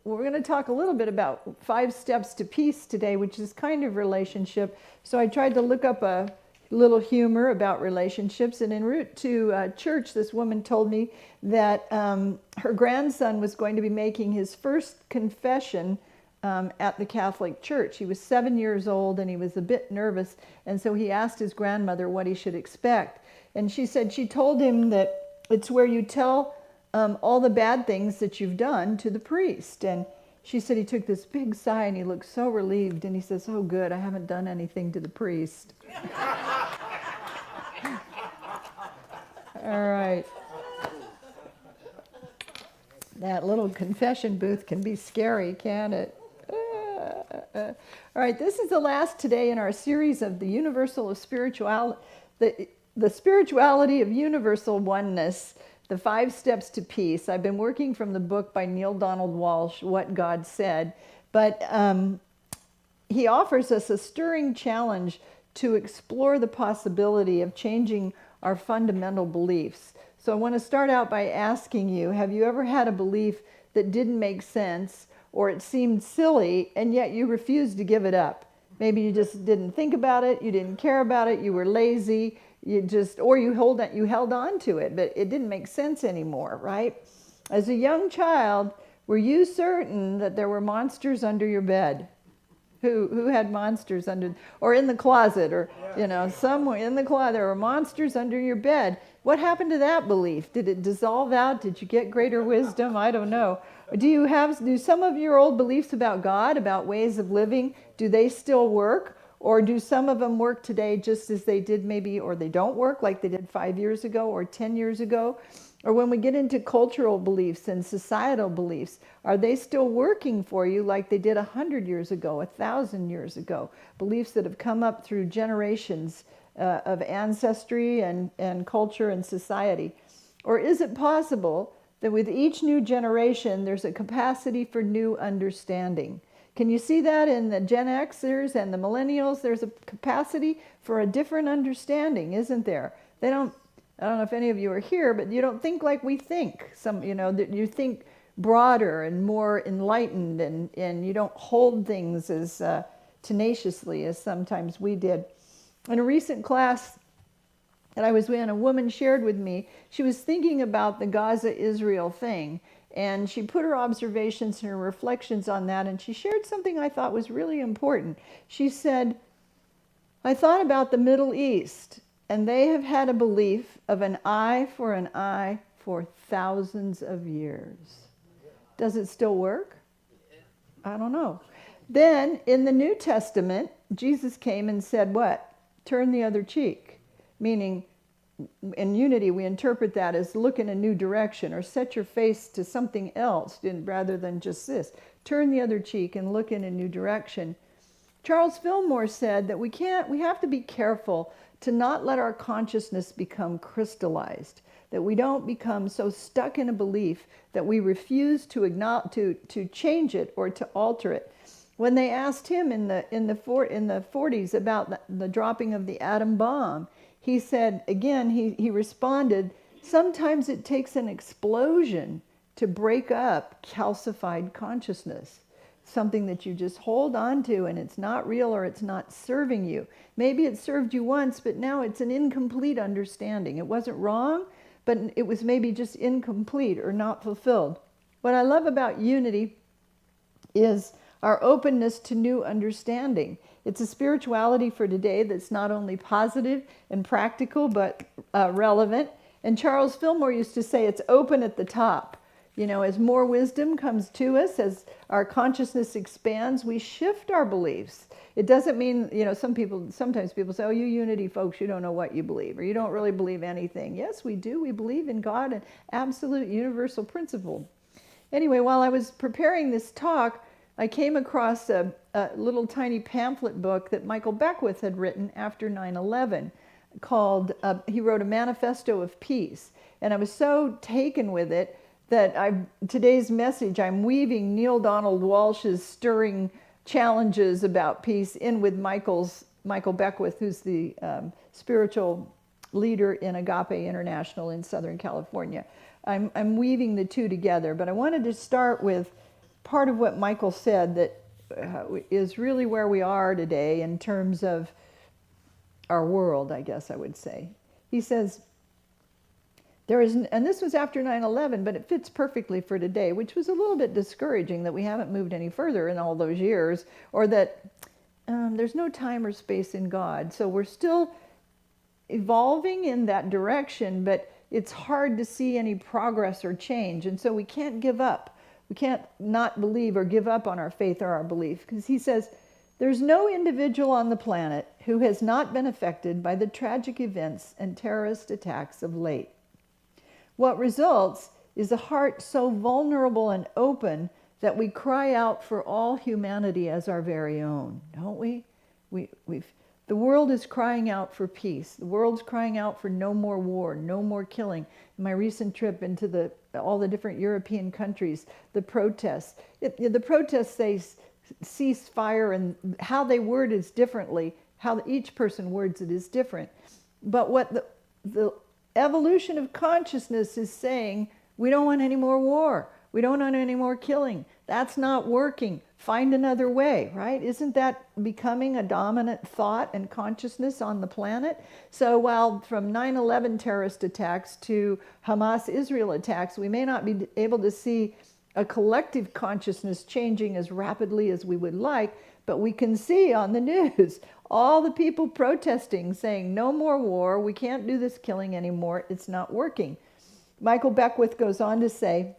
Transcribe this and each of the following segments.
we're going to talk a little bit about 5 steps to peace today, which is kind of relationship. So I tried to look up a little humor about relationships. And en route to church, this woman told me that her grandson was going to be making his first confession at the Catholic Church. He was 7 years old and he was a bit nervous. And so he asked his grandmother what he should expect. And she said she told him that it's where you tell all the bad things that you've done to the priest. And she said he took this big sigh and he looked so relieved. And he says, "Oh, good, I haven't done anything to the priest." All right. That little confession booth can be scary, can't it? All right, this is the last today in our series of the universal of spirituality, the spirituality of universal oneness, the 5 steps to peace. I've been working from the book by Neale Donald Walsch, What God Said, but he offers us a stirring challenge to explore the possibility of changing our fundamental beliefs. So I want to start out by asking you, have you ever had a belief that didn't make sense or it seemed silly and yet you refused to give it up? Maybe you just didn't think about it, you didn't care about it, you were lazy, you held on to it, but it didn't make sense anymore, right? As a young child, were you certain that there were monsters under your bed? Who had monsters under, or in the closet, or somewhere in the closet, there were monsters under your bed. What happened to that belief? Did it dissolve out? Did you get greater wisdom? I don't know. Do some of your old beliefs about God, about ways of living, do they still work? Or do some of them work today just as they did maybe, or they don't work like they did 5 years ago or 10 years ago? Or when we get into cultural beliefs and societal beliefs, are they still working for you like they did 100 years ago, 1,000 years ago? Beliefs that have come up through generations of ancestry and culture and society. Or is it possible that with each new generation, there's a capacity for new understanding? Can you see that in the Gen Xers and the millennials? There's a capacity for a different understanding, isn't there? I don't know if any of you are here, but you don't think like we think. That you think broader and more enlightened, and you don't hold things as tenaciously as sometimes we did. In a recent class that I was in, a woman shared with me, she was thinking about the Gaza-Israel thing, and she put her observations and her reflections on that, and she shared something I thought was really important. She said, "I thought about the Middle East, and they have had a belief of an eye for thousands of years." Does it still work? I don't know. Then in the New Testament, Jesus came and said what? Turn the other cheek. Meaning, in unity, we interpret that as look in a new direction or set your face to something else rather than just this. Turn the other cheek and look in a new direction. Charles Fillmore said that we have to be careful to not let our consciousness become crystallized, that we don't become so stuck in a belief that we refuse to change it or to alter it. When they asked him in the 40s about the dropping of the atom bomb, he said, again, he responded, sometimes it takes an explosion to break up calcified consciousness. Something that you just hold on to and it's not real or it's not serving you. Maybe it served you once, but now it's an incomplete understanding. It wasn't wrong, but it was maybe just incomplete or not fulfilled. What I love about unity is our openness to new understanding. It's a spirituality for today that's not only positive and practical, but relevant. And Charles Fillmore used to say it's open at the top. As more wisdom comes to us, as our consciousness expands, we shift our beliefs. It doesn't mean, sometimes people say, "Oh, you unity folks, you don't know what you believe, or you don't really believe anything." Yes, we do. We believe in God, an absolute universal principle. Anyway, while I was preparing this talk, I came across a little tiny pamphlet book that Michael Beckwith had written after 9/11 called, he wrote a Manifesto of Peace. And I was so taken with it that today's message, I'm weaving Neale Donald Walsch's stirring challenges about peace in with Michael Beckwith, who's the spiritual leader in Agape International in Southern California. I'm weaving the two together, but I wanted to start with part of what Michael said that is really where we are today in terms of our world, I guess I would say. He says, there is, and this was after 9/11, but it fits perfectly for today, which was a little bit discouraging that we haven't moved any further in all those years, or that there's no time or space in God. So we're still evolving in that direction, but it's hard to see any progress or change. And so we can't give up. We can't not believe or give up on our faith or our belief. Because he says, there's no individual on the planet who has not been affected by the tragic events and terrorist attacks of late. What results is a heart so vulnerable and open that we cry out for all humanity as our very own, don't we? The world is crying out for peace. The world's crying out for no more war, no more killing. In my recent trip into all the different European countries, the protests say cease fire, and how they word is differently. How each person words it is different. But what the evolution of consciousness is saying, we don't want any more war. We don't want any more killing. That's not working. Find another way, right? Isn't that becoming a dominant thought and consciousness on the planet? So while from 9/11 terrorist attacks to Hamas-Israel attacks, we may not be able to see a collective consciousness changing as rapidly as we would like, but we can see on the news all the people protesting, saying, no more war, we can't do this killing anymore, it's not working. Michael Beckwith goes on to say,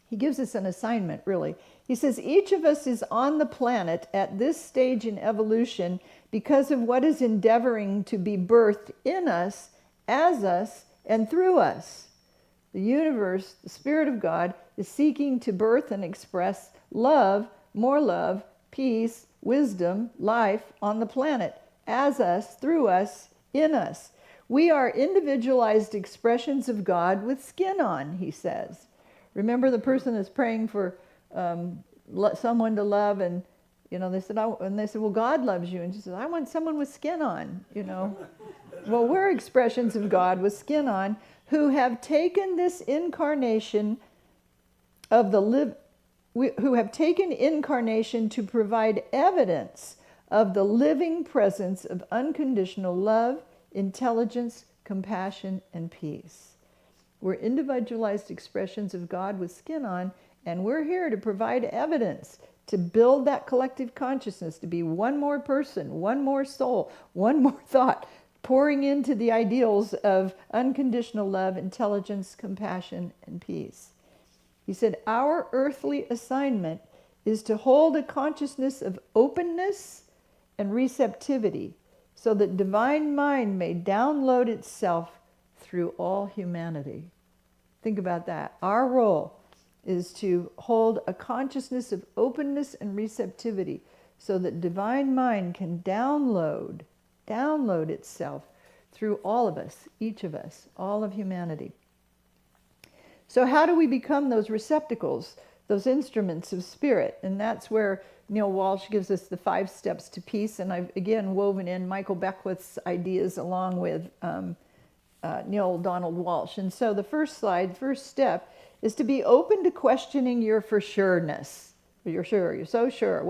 he gives us an assignment, really. He says, each of us is on the planet at this stage in evolution because of what is endeavoring to be birthed in us, as us, and through us. The universe, the Spirit of God, is seeking to birth and express love, peace, wisdom, life on the planet, as us, through us, in us. We are individualized expressions of God with skin on, he says. Remember the person that's praying for someone to love, and they said, well, God loves you, and she said, I want someone with skin on, Well, we're expressions of God with skin on, who have taken this incarnation who have taken incarnation to provide evidence of the living presence of unconditional love, intelligence, compassion, and peace. We're individualized expressions of God with skin on, and we're here to provide evidence to build that collective consciousness, to be one more person, one more soul, one more thought, pouring into the ideals of unconditional love, intelligence, compassion, and peace. He said, our earthly assignment is to hold a consciousness of openness and receptivity so that divine mind may download itself through all humanity. Think about that. Our role is to hold a consciousness of openness and receptivity so that divine mind can download itself through all of us, each of us, all of humanity. So how do we become those receptacles, those instruments of spirit? And that's where Neil Walsh gives us the 5 steps to peace. And I've, again, woven in Michael Beckwith's ideas along with Neil Donald Walsh. And so the first step, is to be open to questioning your for sureness. You're sure, you're so sure.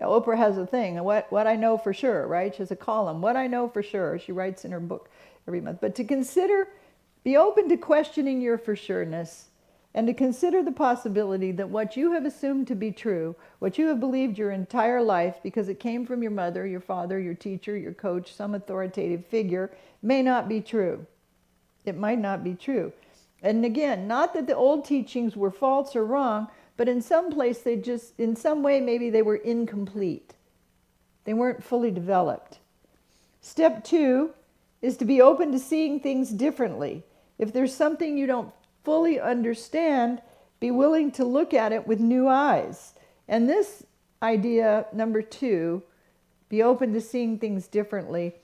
Oprah has a thing, what I know for sure, right? She has a column, what I know for sure. She writes in her book every month. But be open to questioning your for sureness, and to consider the possibility that what you have assumed to be true, what you have believed your entire life because it came from your mother, your father, your teacher, your coach, some authoritative figure, may not be true. It might not be true. And again, not that the old teachings were false or wrong, but in some place in some way, maybe they were incomplete. They weren't fully developed. Step 2 is to be open to seeing things differently. If there's something you don't fully understand, be willing to look at it with new eyes. And this idea, number 2, be open to seeing things differently.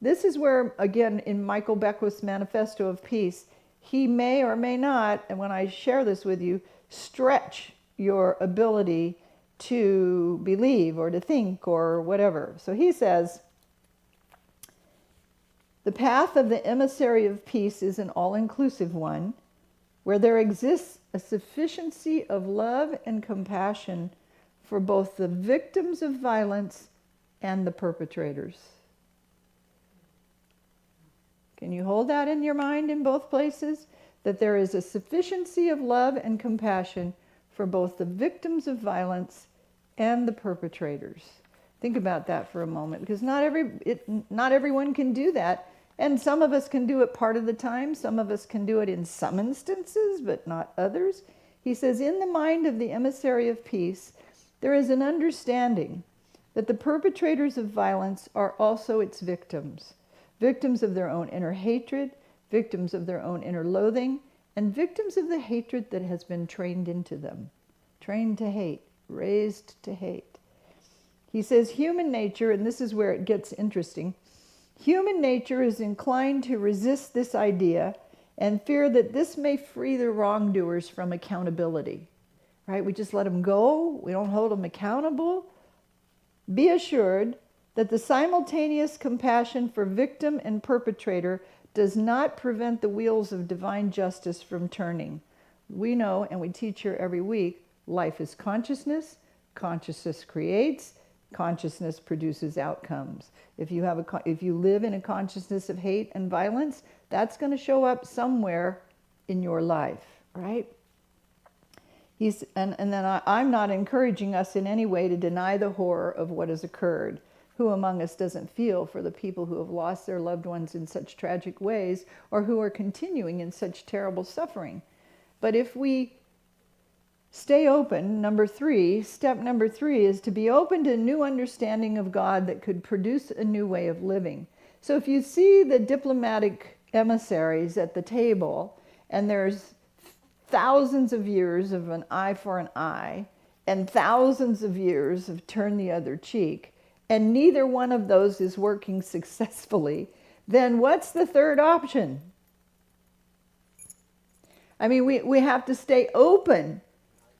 This is where, again, in Michael Beckwith's Manifesto of Peace, he may or may not, and when I share this with you, stretch your ability to believe or to think or whatever. So he says, the path of the emissary of peace is an all-inclusive one. where there exists a sufficiency of love and compassion for both the victims of violence and the perpetrators. Can you hold that in your mind in both places? That there is a sufficiency of love and compassion for both the victims of violence and the perpetrators. Think about that for a moment, because not everyone can do that. And some of us can do it part of the time. Some of us can do it in some instances, but not others. He says, in the mind of the emissary of peace, there is an understanding that the perpetrators of violence are also its victims. Victims of their own inner hatred, victims of their own inner loathing, and victims of the hatred that has been trained into them. Trained to hate, raised to hate. He says human nature, and this is where it gets interesting, human nature is inclined to resist this idea and fear that this may free the wrongdoers from accountability. Right? We just let them go. We don't hold them accountable. Be assured that the simultaneous compassion for victim and perpetrator does not prevent the wheels of divine justice from turning. We know, and we teach here every week, life is consciousness. Consciousness creates. Consciousness produces outcomes. If you live in a consciousness of hate and violence, that's going to show up somewhere in your life, right? I'm not encouraging us in any way to deny the horror of what has occurred. Who among us doesn't feel for the people who have lost their loved ones in such tragic ways, or who are continuing in such terrible suffering? But if we stay open, step number three is to be open to a new understanding of God that could produce a new way of living. So if you see the diplomatic emissaries at the table, and there's thousands of years of an eye for an eye, and thousands of years of turn the other cheek, and neither one of those is working successfully, then what's the third option? I mean, we have to stay open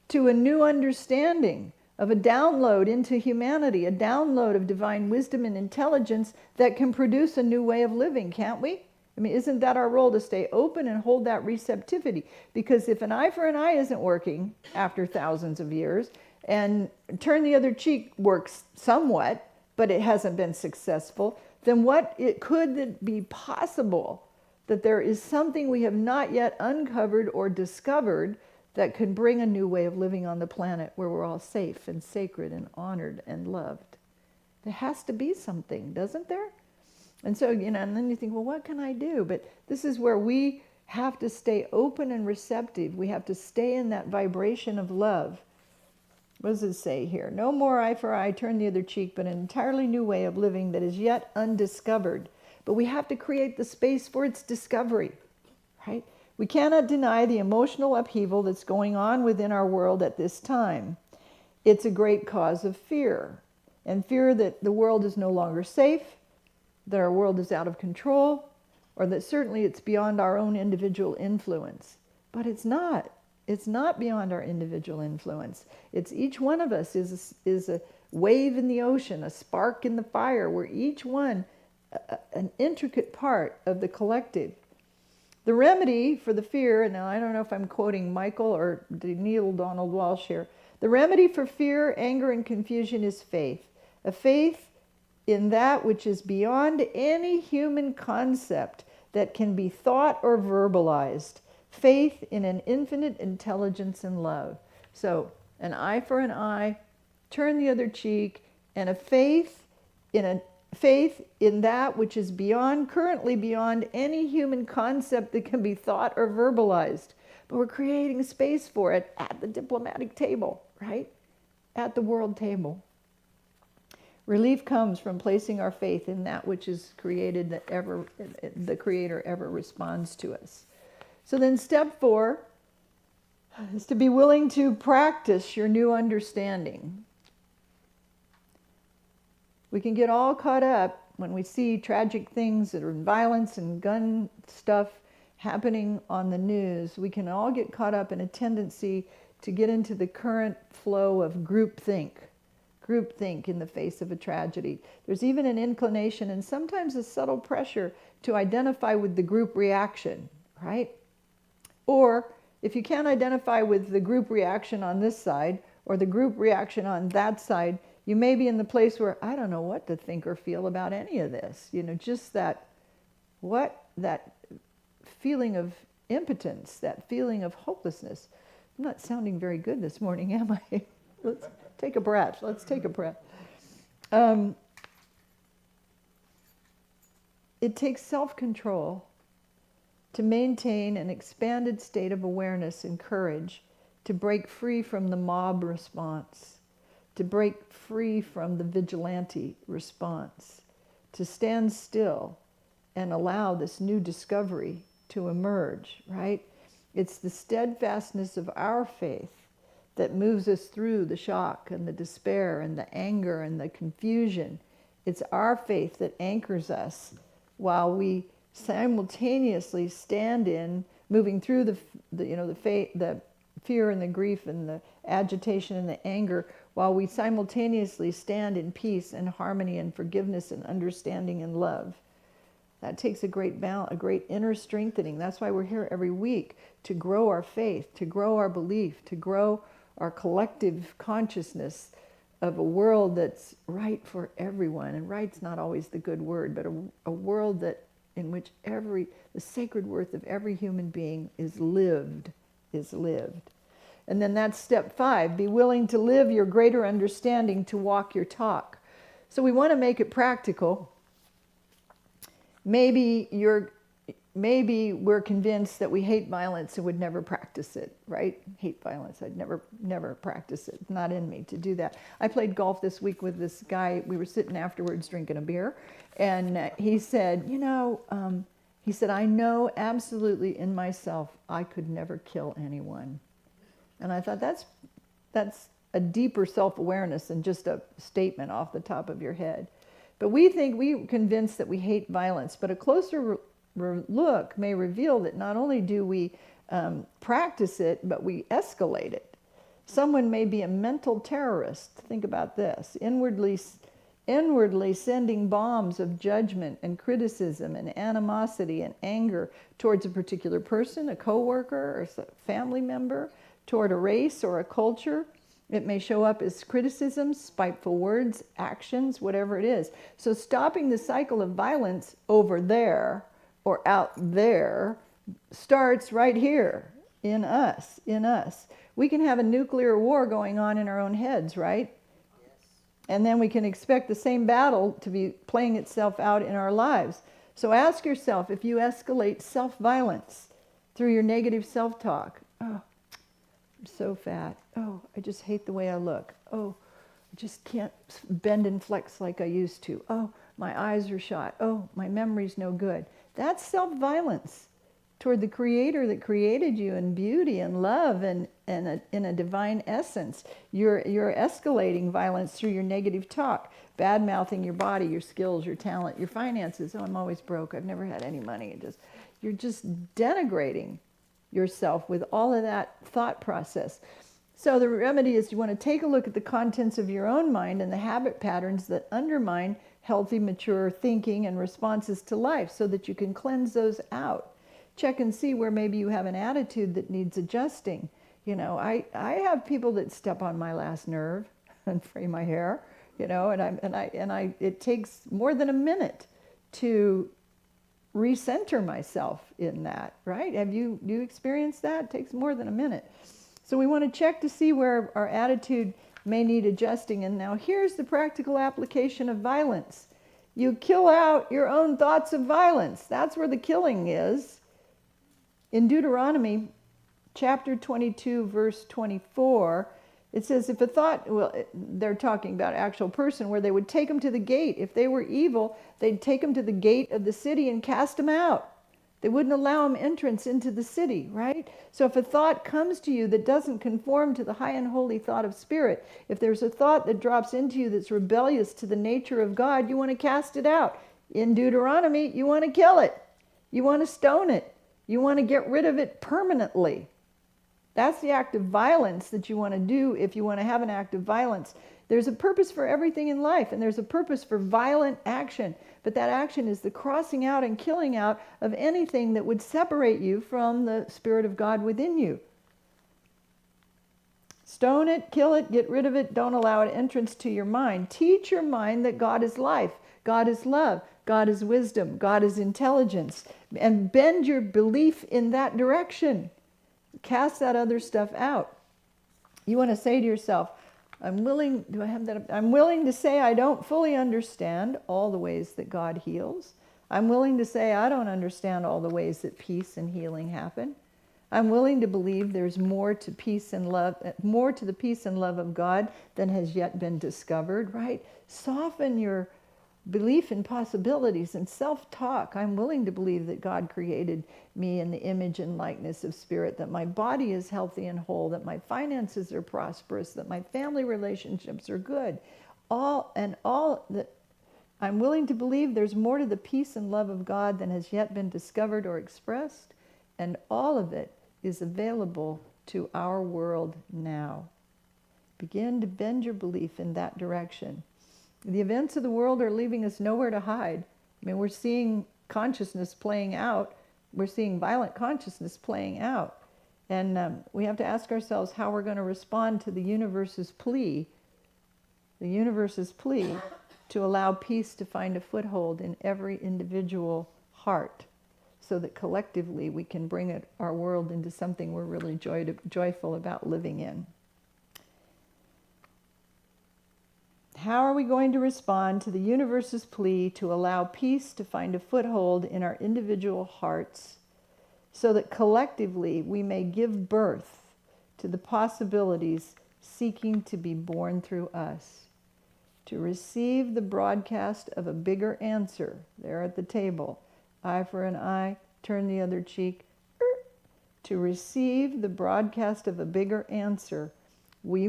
to a new understanding of a download into humanity, a download of divine wisdom and intelligence that can produce a new way of living, can't we? I mean, isn't that our role, to stay open and hold that receptivity? Because if an eye for an eye isn't working after thousands of years, and turn the other cheek works somewhat, but it hasn't been successful, then could it be possible that there is something we have not yet uncovered or discovered that could bring a new way of living on the planet where we're all safe and sacred and honored and loved? There has to be something, doesn't there? And so, and then you think, well, what can I do? But this is where we have to stay open and receptive. We have to stay in that vibration of love. What does it say here? No more eye for eye, turn the other cheek, but an entirely new way of living that is yet undiscovered. But we have to create the space for its discovery, right? We cannot deny the emotional upheaval that's going on within our world at this time. It's a great cause of fear, and fear that the world is no longer safe, that our world is out of control, or that certainly it's beyond our own individual influence. But it's not. It's not beyond our individual influence. It's each one of us is a wave in the ocean, a spark in the fire. We're each one an intricate part of the collective. The remedy for the fear, and now I don't know if I'm quoting Michael or Neil Donald Walsh here. The remedy for fear, anger, and confusion is faith. A faith in that which is beyond any human concept that can be thought or verbalized. Faith in an infinite intelligence and love. So, an eye for an eye, turn the other cheek, and a faith in that which is currently beyond any human concept that can be thought or verbalized. But we're creating space for it at the diplomatic table, right? At the world table. Relief comes from placing our faith in that which is created, that the Creator ever responds to us. So then step 4 is to be willing to practice your new understanding. We can get all caught up when we see tragic things that are violence and gun stuff happening on the news. We can all get caught up in a tendency to get into the current flow of groupthink in the face of a tragedy. There's even an inclination and sometimes a subtle pressure to identify with the group reaction, right? Or if you can't identify with the group reaction on this side or the group reaction on that side, you may be in the place where I don't know what to think or feel about any of this. Just that feeling of impotence, that feeling of hopelessness. I'm not sounding very good this morning, am I? Let's take a breath. It takes self-control to maintain an expanded state of awareness and courage to break free from the mob response, to break free from the vigilante response, to stand still and allow this new discovery to emerge, right? It's the steadfastness of our faith that moves us through the shock and the despair and the anger and the confusion. It's our faith that anchors us while we simultaneously stand in, moving through the fear and the grief and the agitation and the anger, while we simultaneously stand in peace and harmony and forgiveness and understanding and love. That takes a great balance, a great inner strengthening. That's why we're here every week, to grow our faith, to grow our belief, to grow our collective consciousness of a world that's right for everyone. And right's not always the good word, but a world in which the sacred worth of every human being is lived. And then that's step 5, be willing to live your greater understanding, to walk your talk. So we want to make it practical. Maybe we're convinced that we hate violence and would never practice it, right? Hate violence, I'd never practice it. Not in me to do that. I played golf this week with this guy. We were sitting afterwards drinking a beer, and he said, I know absolutely in myself I could never kill anyone. And I thought that's a deeper self-awareness than just a statement off the top of your head. But we're convinced that we hate violence, but a closer look may reveal that not only do we practice it, but we escalate it. Someone may be a mental terrorist. Think about this. Inwardly sending bombs of judgment and criticism and animosity and anger towards a particular person, a coworker or a family member, toward a race or a culture. It may show up as criticisms, spiteful words, actions, whatever it is. So stopping the cycle of violence over there or out there starts right here in us. We can have a nuclear war going on in our own heads, right? Yes. And then we can expect the same battle to be playing itself out in our lives. So ask yourself, if you escalate self-violence through your negative self-talk, oh, I'm so fat. Oh, I just hate the way I look. Oh, I just can't bend and flex like I used to. Oh, my eyes are shot. Oh, my memory's no good. That's self-violence toward the Creator that created you in beauty and love and in a divine essence. You're escalating violence through your negative talk, bad-mouthing your body, your skills, your talent, your finances. Oh, I'm always broke. I've never had any money. You're just denigrating yourself with all of that thought process. So the remedy is you want to take a look at the contents of your own mind and the habit patterns that undermine healthy, mature thinking and responses to life so that you can cleanse those out. Check and see where maybe you have an attitude that needs adjusting. I have people that step on my last nerve and fray my hair, and it takes more than a minute to recenter myself in that, right? Do you experience that? It takes more than a minute. So we want to check to see where our attitude may need adjusting. And now here's the practical application of violence. You kill out your own thoughts of violence. That's where the killing is. In Deuteronomy chapter 22, verse 24, it says, if a thought, they're talking about actual person, where they would take them to the gate. If they were evil, they'd take them to the gate of the city and cast them out. They wouldn't allow them entrance into the city, right? So if a thought comes to you that doesn't conform to the high and holy thought of spirit, if there's a thought that drops into you that's rebellious to the nature of God, you want to cast it out. In Deuteronomy, you want to kill it. You want to stone it. You want to get rid of it permanently. That's the act of violence that you want to do if you want to have an act of violence. There's a purpose for everything in life, and there's a purpose for violent action. But that action is the crossing out and killing out of anything that would separate you from the Spirit of God within you. Stone it, kill it, get rid of it, don't allow it entrance to your mind. Teach your mind that God is life, God is love, God is wisdom, God is intelligence, and bend your belief in that direction. Cast that other stuff out. You want to say to yourself, I'm willing to say I don't fully understand all the ways that God heals. I'm willing to say I don't understand all the ways that peace and healing happen. I'm willing to believe there's more to peace and love, more to the peace and love of God than has yet been discovered, right? Soften your belief in possibilities and self-talk. I'm willing to believe that God created me in the image and likeness of spirit, that my body is healthy and whole, that my finances are prosperous, that my family relationships are good. All that I'm willing to believe there's more to the peace and love of God than has yet been discovered or expressed, and all of it is available to our world now. Begin to bend your belief in that direction. The events of the world are leaving us nowhere to hide. I mean, we're seeing consciousness playing out. We're seeing violent consciousness playing out. And we have to ask ourselves how we're going to respond to the universe's plea to allow peace to find a foothold in every individual heart, so that collectively we can bring our world into something we're really joyful about living in. How are we going to respond to the universe's plea to allow peace to find a foothold in our individual hearts, so that collectively we may give birth to the possibilities seeking to be born through us? To receive the broadcast of a bigger answer there at the table. Eye for an eye, turn the other cheek. To receive the broadcast of a bigger answer, we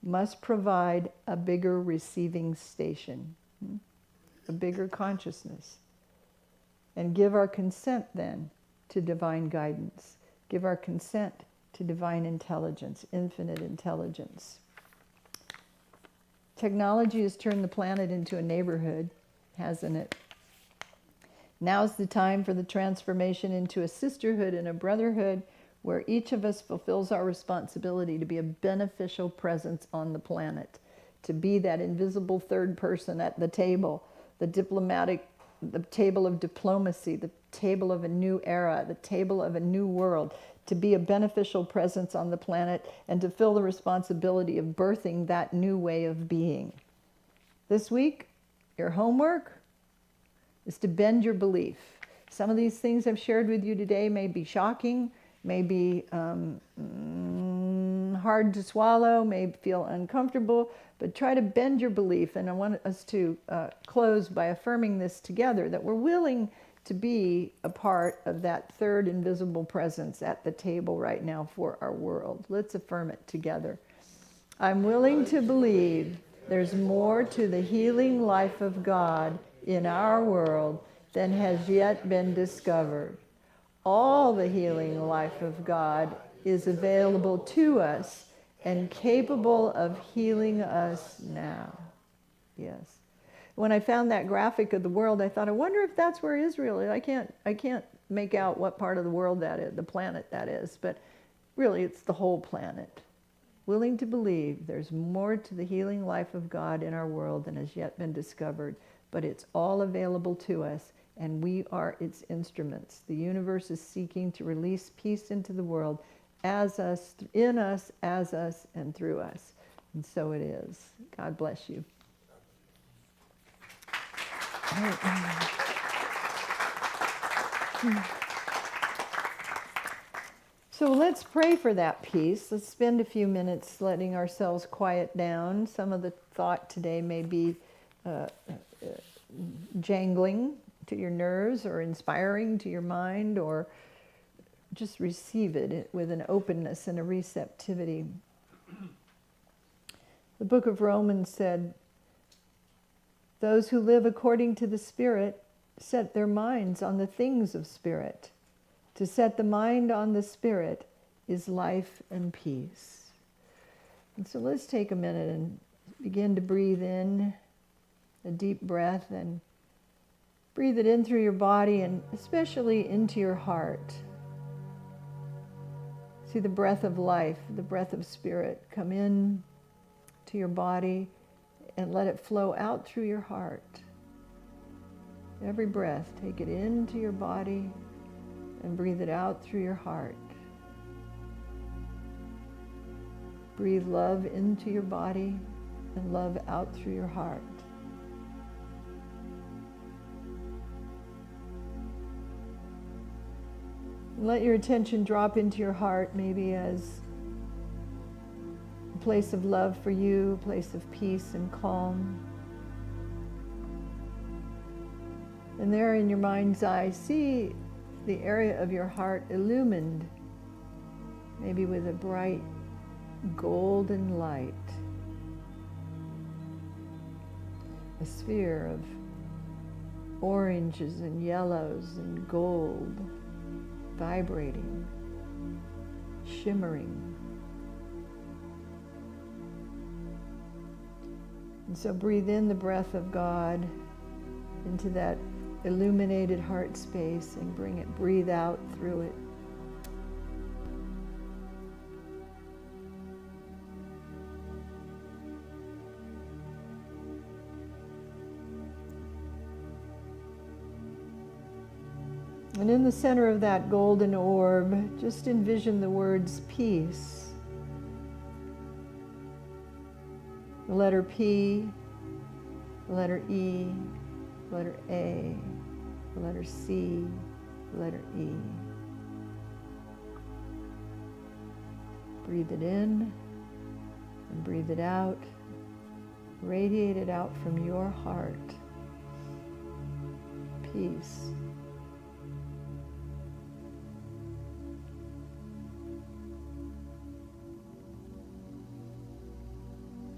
must provide a bigger receiving station, a bigger consciousness, and give our consent then to divine guidance. Give our consent to divine intelligence, infinite intelligence. Technology has turned the planet into a neighborhood, hasn't it? Now's the time for the transformation into a sisterhood and a brotherhood where each of us fulfills our responsibility to be a beneficial presence on the planet, to be that invisible third person at the table, the table of diplomacy, the table of a new era, the table of a new world, to be a beneficial presence on the planet and to fill the responsibility of birthing that new way of being. This week, your homework is to bend your belief. Some of these things I've shared with you today may be shocking, may be hard to swallow, may feel uncomfortable, but try to bend your belief. And I want us to close by affirming this together, that we're willing to be a part of that third invisible presence at the table right now for our world. Let's affirm it together. I'm willing to believe there's more to the healing life of God in our world than has yet been discovered. All the healing life of God is available to us and capable of healing us now. Yes. When I found that graphic of the world, I thought, I wonder if that's where Israel is. I can't make out what part of the world that is, the planet that is, but really it's the whole planet. Willing to believe there's more to the healing life of God in our world than has yet been discovered, but it's all available to us, and we are its instruments. The universe is seeking to release peace into the world as us, in us, as us, and through us. And so it is. God bless you. So let's pray for that peace. Let's spend a few minutes letting ourselves quiet down. Some of the thought today may be jangling to your nerves or inspiring to your mind, or just receive it with an openness and a receptivity. The book of Romans said, those who live according to the Spirit set their minds on the things of Spirit. To set the mind on the Spirit is life and peace. And so let's take a minute and begin to breathe in a deep breath, and breathe it in through your body and especially into your heart. See the breath of life, the breath of spirit come in to your body and let it flow out through your heart. Every breath, take it into your body and breathe it out through your heart. Breathe love into your body and love out through your heart. And let your attention drop into your heart, maybe as a place of love for you, a place of peace and calm. And there in your mind's eye, see the area of your heart illumined, maybe with a bright golden light. A sphere of oranges and yellows and gold, vibrating, shimmering. And so breathe in the breath of God into that illuminated heart space and breathe out through it. And in the center of that golden orb, just envision the words peace. The letter P, the letter E, the letter A, the letter C, the letter E. Breathe it in and breathe it out. Radiate it out from your heart. Peace.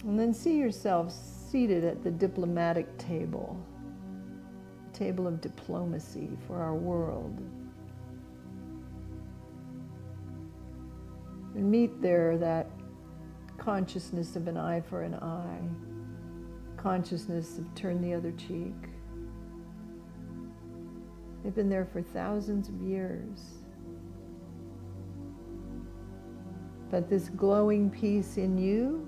And then see yourself seated at the diplomatic table, a table of diplomacy for our world. And meet there that consciousness of an eye for an eye, consciousness of turn the other cheek. They've been there for thousands of years. But this glowing peace in you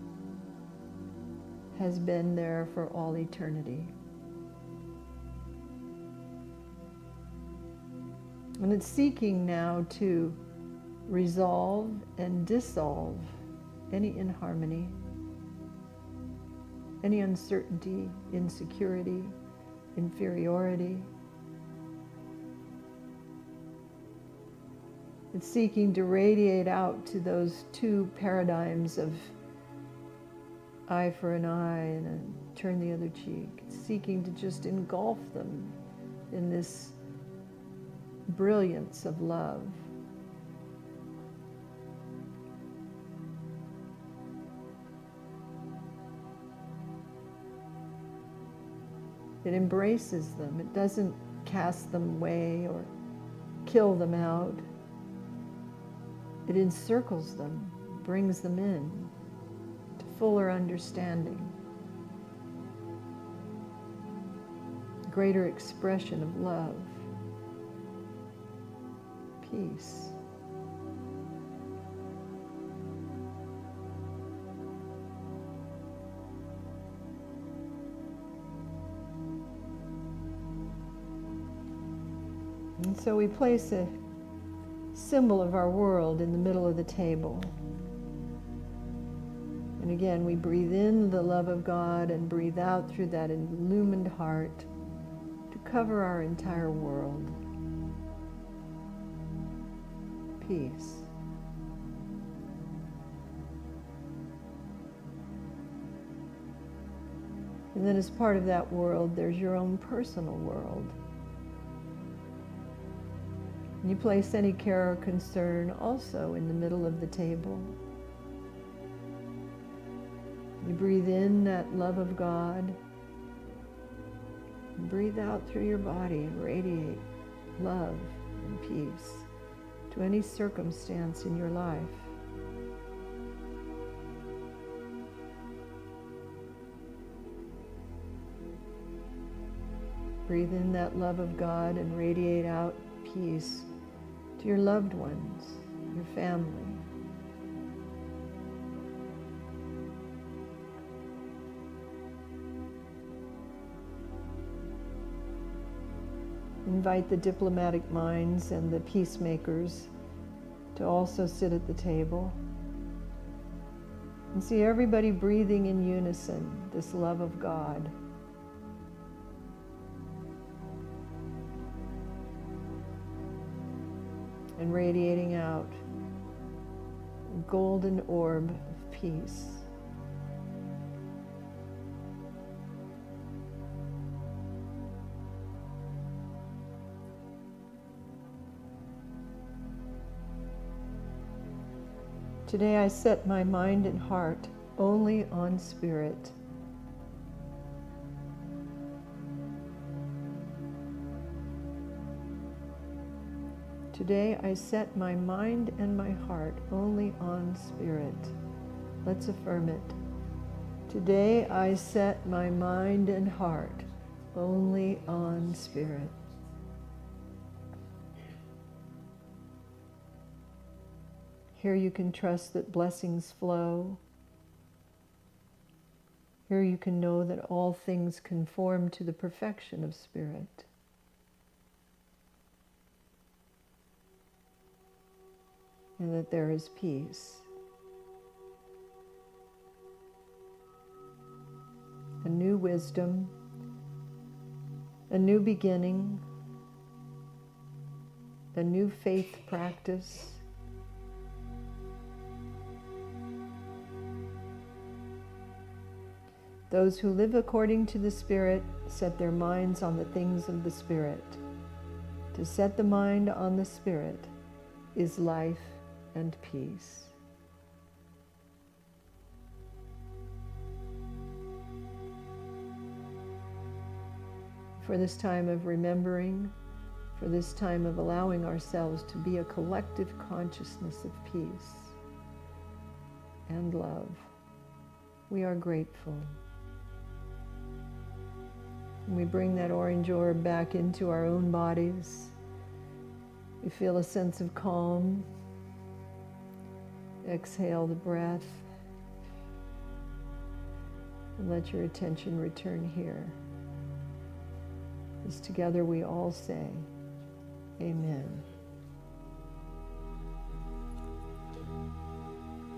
has been there for all eternity. And it's seeking now to resolve and dissolve any inharmony, any uncertainty, insecurity, inferiority. It's seeking to radiate out to those two paradigms of eye for an eye and a turn the other cheek, seeking to just engulf them in this brilliance of love. It embraces them. It doesn't cast them away or kill them out. It encircles them, brings them in to fuller understanding, greater expression of love, peace. And so we place a symbol of our world in the middle of the table. And again, we breathe in the love of God and breathe out through that illumined heart to cover our entire world. Peace. And then as part of that world, there's your own personal world. You place any care or concern also in the middle of the table. You breathe in that love of God. And breathe out through your body and radiate love and peace to any circumstance in your life. Breathe in that love of God and radiate out peace to your loved ones, your family, Invite the diplomatic minds and the peacemakers to also sit at the table. And see everybody breathing in unison, this love of God. And radiating out a golden orb of peace. Today I set my mind and heart only on Spirit. Today I set my mind and my heart only on Spirit. Let's affirm it. Today I set my mind and heart only on Spirit. Here you can trust that blessings flow. Here you can know that all things conform to the perfection of Spirit. And that there is peace. A new wisdom, a new beginning, a new faith practice. Those who live according to the Spirit set their minds on the things of the Spirit. To set the mind on the Spirit is life and peace. For this time of remembering, for this time of allowing ourselves to be a collective consciousness of peace and love, we are grateful. And we bring that orange orb back into our own bodies. We feel a sense of calm. Exhale the breath. And let your attention return here. As together we all say, Amen.